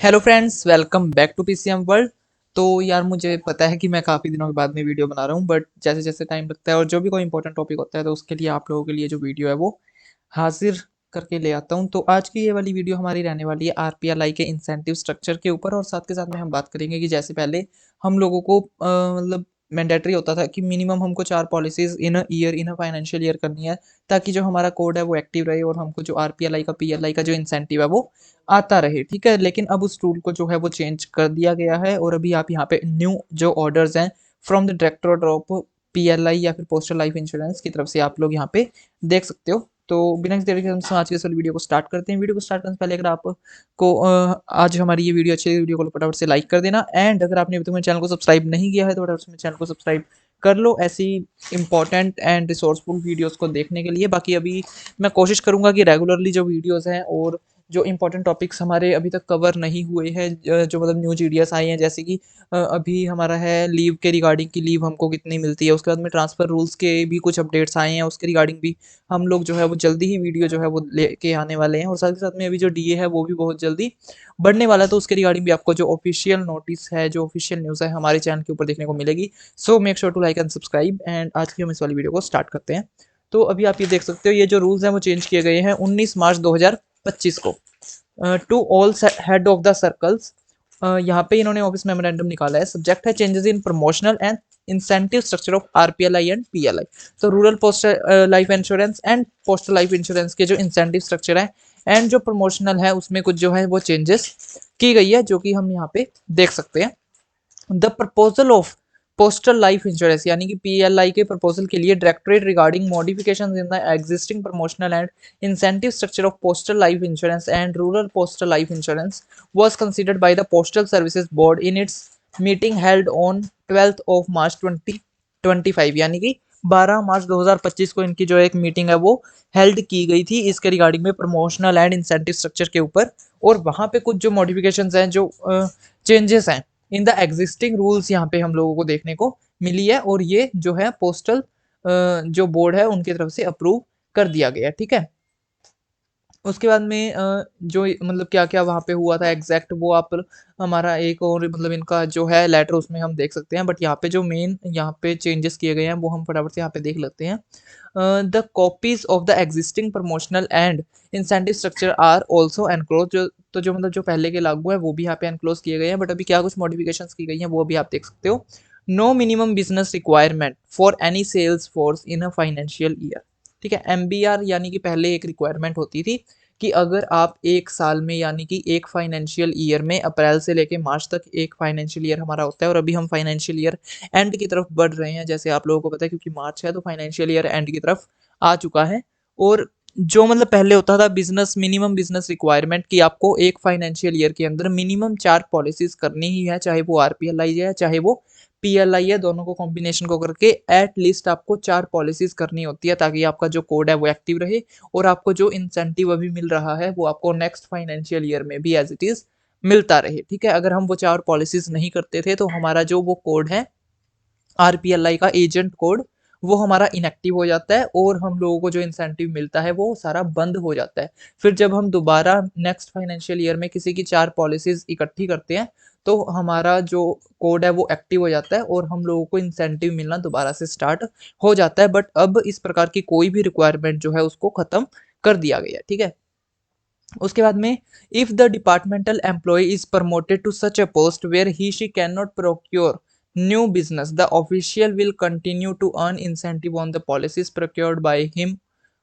Hello friends, welcome back to PCM world. तो यार मुझे पता है कि मैं काफ़ी दिनों के बाद में वीडियो बना रहा हूँ, बट जैसे जैसे टाइम लगता है और जो भी कोई इंपॉर्टेंट टॉपिक होता है तो उसके लिए आप लोगों के लिए जो वीडियो है वो हाजिर करके ले आता हूँ। तो आज की ये वाली वीडियो हमारी रहने वाली है आरपीएलआई के इंसेंटिव स्ट्रक्चर के ऊपर, और साथ के साथ में हम बात करेंगे कि जैसे पहले हम लोगों को मतलब मैंडेटरी होता था कि मिनिमम हमको 4 policies in a year, in a financial year करनी है, ताकि जो हमारा कोड है वो एक्टिव रहे और हमको जो आरपीएलआई का, पीएलआई का जो इंसेंटिव है वो आता रहे, ठीक है। लेकिन अब उस रूल को जो है वो चेंज कर दिया गया है, और अभी आप यहाँ पे न्यू जो ऑर्डर्स हैं from the directorate of PLI या फिर पोस्टल लाइफ इंश्योरेंस की तरफ से आप लोग यहाँ पे देख सकते हो। तो बिना किसी देरी के हम आज के इस वाली वीडियो को स्टार्ट करते हैं। वीडियो को स्टार्ट करने से पहले अगर आपको आज हमारी ये वीडियो अच्छी लगी, वीडियो को फटाफट से लाइक कर देना, एंड अगर आपने अभी तक मेरे चैनल को सब्सक्राइब नहीं किया है तो फटाफट से मेरे चैनल को सब्सक्राइब कर लो ऐसी इंपॉर्टेंट एंड रिसोर्सफुल वीडियोस को देखने के लिए। बाकी अभी मैं कोशिश करूंगा कि रेगुलरली जो वीडियोस हैं और जो इंपॉर्टेंट टॉपिक्स हमारे अभी तक कवर नहीं हुए हैं, जो मतलब न्यू जीडीएस आई हैं, जैसे कि अभी हमारा है लीव के रिगार्डिंग की लीव हमको कितनी मिलती है, उसके बाद में ट्रांसफ़र रूल्स के भी कुछ अपडेट्स आए हैं, उसके रिगार्डिंग भी हम लोग जो है वो जल्दी ही वीडियो जो है वो लेके आने वाले हैं। और साथ ही साथ में अभी जो डीए है वो भी बहुत जल्दी बढ़ने वाला है, तो उसके रिगार्डिंग भी आपको जो ऑफिशियल नोटिस है, जो ऑफिशियल न्यूज़ है, हमारे चैनल के ऊपर देखने को मिलेगी। So make sure to like and subscribe, and आज की हम इस वाली वीडियो को स्टार्ट करते हैं। तो अभी आप ये देख सकते हो, ये जो रूल्स हैं वो चेंज किए गए हैं 19 मार्च 2025 को to all head of the circles. यहाँ पे इन्होंने ऑफिस मेमोरेंडम निकाला है। सब्जेक्ट है changes in promotional and incentive structure of RPLI and PLI. तो rural postal life insurance and postal life insurance के जो इंसेंटिव स्ट्रक्चर है एंड जो प्रमोशनल है उसमें कुछ जो है वो चेंजेस की गई है, जो कि हम यहाँ पे देख सकते हैं। The proposal of postal life insurance यानी कि पीएलआई के प्रपोजल के लिए directorate regarding modifications in the existing promotional and incentive structure of postal life insurance and rural postal life insurance was considered by the Postal Services Board in its meeting held on 12th of March 2025, यानी कि 12 मार्च 2025 को इनकी जो एक meeting है वो held की गई थी इसके रिगार्डिंग में प्रमोशनल एंड इंसेंटिव स्ट्रक्चर के ऊपर। और वहाँ पे कुछ जो मॉडिफिकेशंस हैं, जो चेंजेस हैं इन द एग्जिस्टिंग रूल्स यहाँ पे हम लोगों को देखने को मिली है, और ये जो है पोस्टल जो बोर्ड है उनकी तरफ से अप्रूव कर दिया गया, ठीक है। उसके बाद में जो मतलब क्या-क्या वहाँ पे हुआ था एग्ज़ैक्ट, वो आप हमारा एक और मतलब इनका जो है लेटर उसमें हम देख सकते हैं। बट यहाँ पे जो मेन यहाँ पे चेंजेस किए गए हैं वो हम फटाफट से यहाँ पे देख लेते हैं। The copies of the existing promotional and incentive structure are also enclosed. जो मतलब जो पहले के लागू है वो भी यहाँ पे एनक्लोज़ किए गए हैं, बट अभी क्या कुछ मॉडिफिकेशंस की गई हैं वो भी आप देख सकते हो। No minimum business requirement for any sales force in a financial year, ठीक है। एमबीआर यानी कि पहले एक रिक्वायरमेंट होती थी कि अगर आप एक साल में यानी कि एक फाइनेंशियल ईयर में अप्रैल से लेके मार्च तक एक फाइनेंशियल ईयर हमारा होता है, और अभी हम फाइनेंशियल ईयर एंड की तरफ बढ़ रहे हैं, जैसे आप लोगों को पता है, क्योंकि मार्च है तो फाइनेंशियल ईयर एंड की तरफ आ चुका है। और जो मतलब पहले होता था बिजनेस मिनिमम बिजनेस रिक्वायरमेंट कि आपको एक फाइनेंशियल ईयर के अंदर मिनिमम 4 पॉलिसीज करनी ही है, चाहे वो आरपीएलआई है चाहे वो पीएलआई है, दोनों को कॉम्बिनेशन को करके एट लीस्ट आपको 4 पॉलिसीज करनी होती है, ताकि आपका जो कोड है वो एक्टिव रहे और आपको जो इंसेंटिव अभी मिल रहा है वो आपको नेक्स्ट फाइनेंशियल ईयर में भी एज इट इज मिलता रहे, ठीक है। अगर हम वो 4 पॉलिसीज नहीं करते थे तो हमारा जो वो कोड है आरपीएलआई का एजेंट कोड, वो हमारा इनएक्टिव हो जाता है और हम लोगों को जो इंसेंटिव मिलता है वो सारा बंद हो जाता है। फिर जब हम दोबारा नेक्स्ट फाइनेंशियल ईयर में किसी की 4 पॉलिसीज इकट्ठी करते हैं तो हमारा जो कोड है वो एक्टिव हो जाता है और हम लोगों को इंसेंटिव मिलना दोबारा से स्टार्ट हो जाता है। बट अब इस प्रकार की कोई भी रिक्वायरमेंट जो है उसको खत्म कर दिया गया, ठीक है। उसके बाद में if the departmental employ is promoted to such a post where he she can not procure new business, the official will continue to earn incentive on the policies procured by him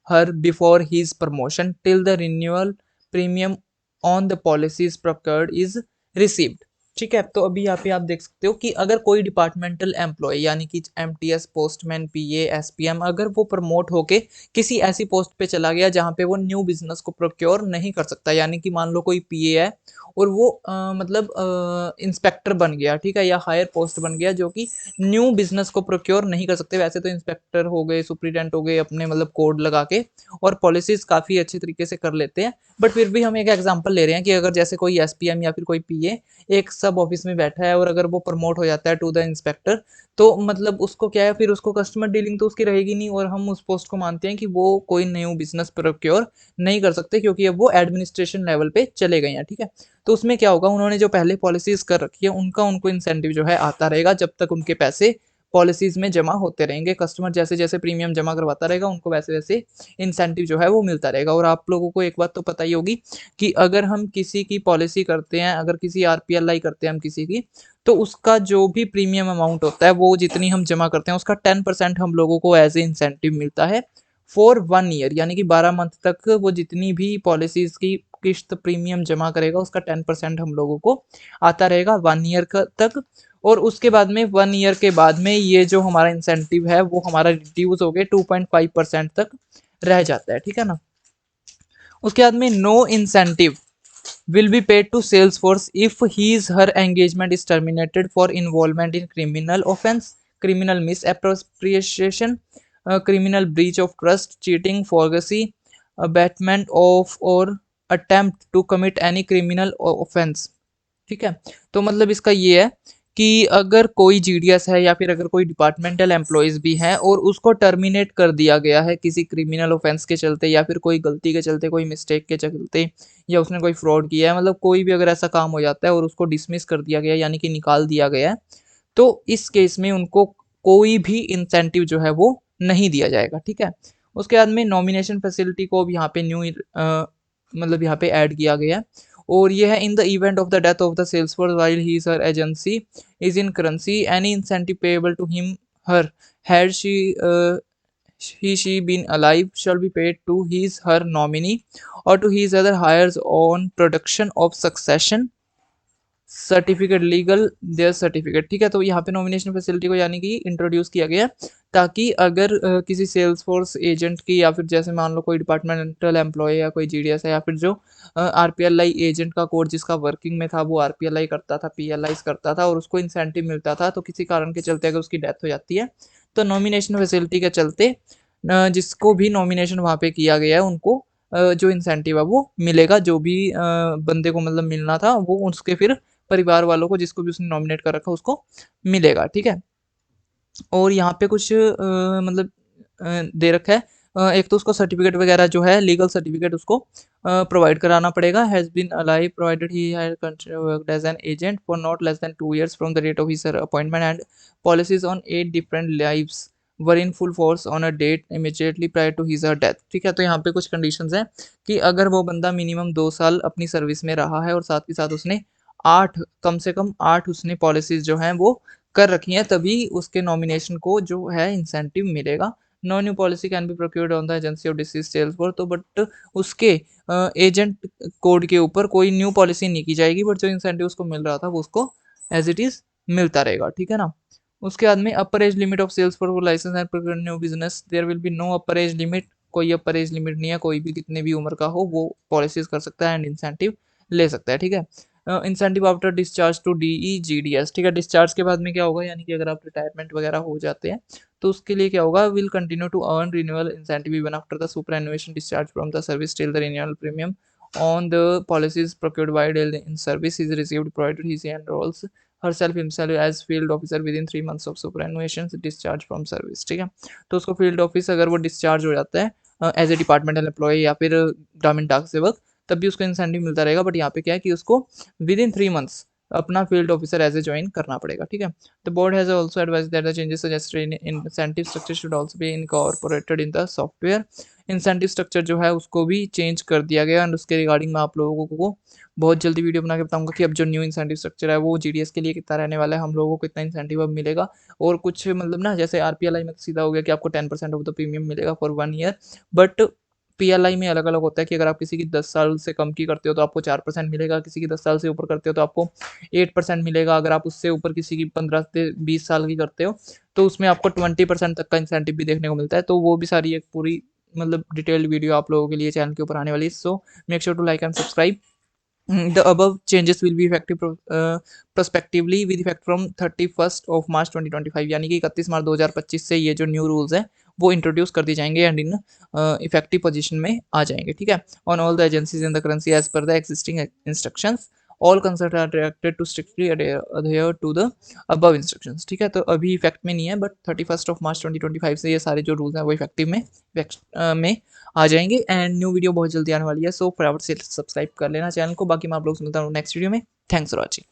her before his promotion till the renewal premium on the policies procured is received, ठीक है। तो अभी यहाँ पे आप देख सकते हो कि अगर कोई डिपार्टमेंटल एम्प्लॉय यानी कि एमटीएस, पोस्टमैन, पीए, एसपीएम, अगर वो प्रमोट होके किसी ऐसी पोस्ट पे चला गया जहाँ पे वो न्यू बिजनेस को प्रोक्योर नहीं कर सकता, यानी कि मान लो कोई पीए है और वो मतलब इंस्पेक्टर बन गया, ठीक है, या हायर पोस्ट बन गया जो कि न्यू बिजनेस को प्रोक्योर नहीं कर सकते। वैसे तो इंस्पेक्टर हो गए, सुप्रीडेंट हो गए, अपने मतलब कोड लगा के और पॉलिसीज काफ़ी अच्छे तरीके से कर लेते हैं, बट फिर भी हम एक एग्जांपल ले रहे हैं कि अगर जैसे कोई एसपीएम या फिर कोई पीए एक सब ऑफिस में बैठा है और अगर वो प्रमोट हो जाता है टू द इंस्पेक्टर, तो मतलब उसको क्या है, फिर उसको कस्टमर डीलिंग तो उसकी रहेगी नहीं, और हम उस पोस्ट को मानते हैं कि वो कोई न्यू बिजनेस प्रोक्योर नहीं कर सकते क्योंकि अब वो एडमिनिस्ट्रेशन लेवल पे चले गए हैं, ठीक है। तो उसमें क्या होगा, उन्होंने जो पहले पॉलिसीज़ कर रखी है उनका उनको इंसेंटिव जो है आता रहेगा जब तक उनके पैसे पॉलिसीज़ में जमा होते रहेंगे। कस्टमर जैसे-जैसे प्रीमियम जमा करवाता रहेगा उनको वैसे-वैसे इंसेंटिव जो है वो मिलता रहेगा। और आप लोगों को एक बात तो पता ही होगी कि अगर हम किसी की पॉलिसी करते हैं, अगर किसी आरपीएलआई करते हैं हम किसी की, तो उसका जो भी प्रीमियम अमाउंट होता है वो जितनी हम जमा करते हैं उसका 10% हम लोगों को एज़ ए इंसेंटिव मिलता है फॉर 1 ईयर, यानी कि 12 मंथ तक वो जितनी भी पॉलिसीज़ की किश्त प्रीमियम जमा करेगा उसका 10% हम लोगों को आता रहेगा 1 ईयर का तक। और उसके बाद में 1 ईयर के बाद में ये जो हमारा इंसेंटिव है वो हमारा रिड्यूस होके 2.5% तक रह जाता है, ठीक है ना? उसके बाद में no incentive will be paid to Salesforce if his her engagement is terminated for involvement in criminal offense, criminal misappropriation, criminal breach of trust, cheating, forgery, abatement of or attempt to commit any criminal offense। ठीक है, तो मतलब इसका ये है कि अगर कोई जीडीएस है या फिर अगर कोई डिपार्टमेंटल एम्प्लॉयज़ भी हैं और उसको टर्मिनेट कर दिया गया है किसी क्रिमिनल ऑफेंस के चलते या फिर कोई गलती के चलते, कोई मिस्टेक के चलते, या उसने कोई फ्रॉड किया है, मतलब कोई भी अगर ऐसा काम हो जाता है और उसको डिसमिस कर दिया गया है यानी कि निकाल दिया गया है, तो इस केस में उनको कोई भी इंसेंटिव जो है वो नहीं दिया जाएगा, ठीक है। उसके बाद में नॉमिनेशन फैसिलिटी को अब यहाँ पे न्यू मतलब यहाँ पे ऐड किया गया है और ये है in the event of the death of the sales force while he her agency is in currency any incentive payable to him her had she been alive shall be paid to his her nominee or to his other hires on production of succession certificate legal heir certificate, ठीक है। तो यहाँ पे nomination facility को यानी कि introduce किया गया ताकि अगर किसी सेल्स फोर्स एजेंट की या फिर जैसे मान लो कोई डिपार्टमेंटल एम्प्लॉय या कोई जीडीएस है या फिर जो आरपीएलआई एजेंट का कोड जिसका वर्किंग में था वो आरपीएलआई करता था, पीएलआई करता था और उसको इंसेंटिव मिलता था, तो किसी कारण के चलते अगर उसकी डेथ हो जाती है तो नॉमिनेशन फैसिलिटी के चलते जिसको भी नॉमिनेशन वहाँ पे किया गया है उनको जो इंसेंटिव है वो मिलेगा, जो भी बंदे को मतलब मिलना था वो उसके फिर परिवार वालों को, जिसको भी उसने नॉमिनेट कर रखा उसको मिलेगा, ठीक है। और यहाँ पे कुछ मतलब दे रखा है, एक तो उसको सर्टिफिकेट वगैरह जो है लीगल सर्टिफिकेट उसको प्रोवाइड कराना पड़ेगा। Has been alive provided he had worked as an agent for not less than 2 years from the date of his appointment and policies on 8 different lives were in full force on a date immediately prior to his death, ठीक है। तो यहाँ पे कुछ conditions हैं कि अगर वो बंदा मिनिमम 2 साल अपनी सर्विस में रहा है और साथ ही साथ उसने 8 कम से कम 8 उसने पॉलिसीज जो हैं वो कर रखी हैं, तभी उसके नॉमिनेशन को जो है इंसेंटिव मिलेगा। No new policy can be procured on the agency of deceased sales force, तो बट उसके एजेंट कोड के ऊपर कोई न्यू पॉलिसी नहीं की जाएगी, बट जो इंसेंटिव उसको मिल रहा था वो उसको एज इट इज मिलता रहेगा, ठीक है ना। उसके बाद में upper age limit of sales force licence and new business, there will be no upper age limit, कोई अपर एज लिमिट नहीं है, कोई भी कितने भी उम्र का हो वो पॉलिसीज कर सकता है एंड इंसेंटिव ले सकता है, ठीक है। Incentive after discharge to DE GDS, ठीक है। डिस्चार्ज के बाद में क्या होगा, यानी कि अगर आप रिटायरमेंट वगैरह हो जाते हैं तो उसके लिए क्या होगा, will continue to earn renewal incentive even after the superannuation discharge from the service till the renewal premium on the policies procured by Dell in service is received provided he enrolls herself himself as field officer within 3 months of superannuation discharge from service, ठीक है। तो उसको field office अगर वो discharge हो जाता है as a departmental employ या फिर ग्रामीण डाक सेवक, तब भी उसको इंसेंटिव मिलता रहेगा, बट यहाँ पे क्या है कि उसको विद इन 3 मंथ्स अपना field officer as a join करना पड़ेगा, ठीक है। The board has also advise that the changes suggested in incentive structure should also be incorporated in the software. Incentive structure जो है उसको भी चेंज कर दिया गया एंड उसके रिगार्डिंग मैं आप लोगों को बहुत जल्दी वीडियो बना के बताऊंगा कि अब जो न्यू इंसेंटिव स्ट्रक्चर है वो जीडीएस के लिए कितना रहने वाला है, हम लोगों को कितना इंसेंटिव अब मिलेगा। और कुछ मतलब ना जैसे आरपीएलआई में तो सीधा हो गया कि आपको 10% ऑफ द प्रीमियम मिलेगा फॉर 1 ईयर, बट पीएलआई में अलग अलग होता है कि अगर आप किसी की 10 साल से कम की करते हो तो आपको 4% मिलेगा, किसी की 10 साल से ऊपर करते हो तो आपको 8% मिलेगा, अगर आप उससे ऊपर किसी की 15 से 20 साल की करते हो तो उसमें आपको 20% तक का इंसेंटिव भी देखने को मिलता है। तो वो भी सारी एक पूरी मतलब डिटेल्ड वीडियो आप लोगों के लिए चैनल के ऊपर आने वाली है, so make sure to like and subscribe. The above changes will be effective prospectively with effect from 31st of March 2025, यानी कि 31 मार्च 2025 से ये जो न्यू रूल्स हैं वो इंट्रोड्यूस कर दी जाएंगे एंड इन इफेक्टिव पोजीशन में आ जाएंगे, ठीक है, on all the agencies in the currency as per the existing instructions all concerned are directed to strictly adhere to the above instructions. ठीक है, तो अभी इफेक्ट में नहीं है, बट 31 मार्च 2025 से ये सारे जो रूल्स हैं वो इफेक्टिव में आ जाएंगे। एंड न्यू वीडियो बहुत जल्दी आने वाली है, सो फटाफट से सब्सक्राइब कर लेना चैनल को। बाकी मैं आप लोग से मिलता हूँ नेक्स्ट वीडियो में। Thanks for watching.